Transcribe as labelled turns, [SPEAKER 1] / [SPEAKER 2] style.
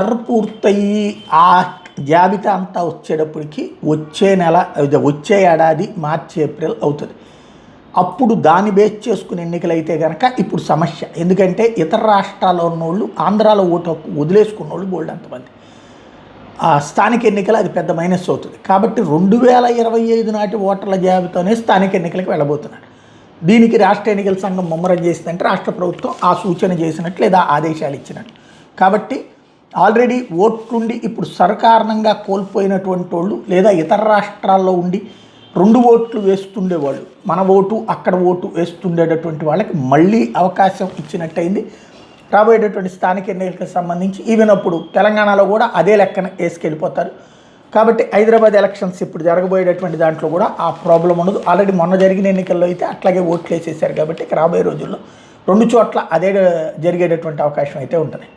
[SPEAKER 1] పూర్తయి ఆ జాబితా అంతా వచ్చేటప్పటికి వచ్చే నెల వచ్చే ఏడాది మార్చి ఏప్రిల్ అవుతుంది. అప్పుడు దాన్ని బేస్ చేసుకుని ఎన్నికలు అయితే కనుక ఇప్పుడు సమస్య. ఎందుకంటే ఇతర రాష్ట్రాల్లో ఉన్నోళ్ళు ఆంధ్రాలో ఓటు హక్కు వదిలేసుకున్న వాళ్ళు బోల్డ్ అంతమంది. స్థానిక ఎన్నికలు అది పెద్ద మైనస్ అవుతుంది. కాబట్టి 2025 నాటి ఓటర్ల జాబితానే స్థానిక ఎన్నికలకు వెళ్ళబోతున్నాడు. దీనికి రాష్ట్ర ఎన్నికల సంఘం ముమ్మరం చేసిందంటే రాష్ట్ర ప్రభుత్వం ఆ సూచన చేసినట్లు లేదా ఆదేశాలు ఇచ్చినట్లు. కాబట్టి ఆల్రెడీ ఓట్లుండి ఇప్పుడు సర్కారణంగా కోల్పోయినటువంటి వాళ్ళు లేదా ఇతర రాష్ట్రాల్లో ఉండి 2 ఓట్లు వేస్తుండేవాళ్ళు, మన ఓటు అక్కడ ఓటు వేస్తుండేటటువంటి వాళ్ళకి మళ్ళీ అవకాశం ఇచ్చినట్టయింది. రాబోయేటటువంటి స్థానిక ఎన్నికలకు సంబంధించి ఈవెన్ అప్పుడు తెలంగాణలో కూడా అదే లెక్కన వేసుకెళ్ళిపోతారు. కాబట్టి హైదరాబాద్ ఎలక్షన్స్ ఇప్పుడు జరగబోయేటటువంటి దాంట్లో కూడా ఆ ప్రాబ్లం ఉండదు. ఆల్రెడీ మొన్న జరిగిన ఎన్నికల్లో అయితే అట్లాగే ఓట్లు వేసేసారు. కాబట్టి రాబోయే రోజుల్లో 2 చోట్ల అదే జరిగేటటువంటి అవకాశం అయితే ఉంటుంది.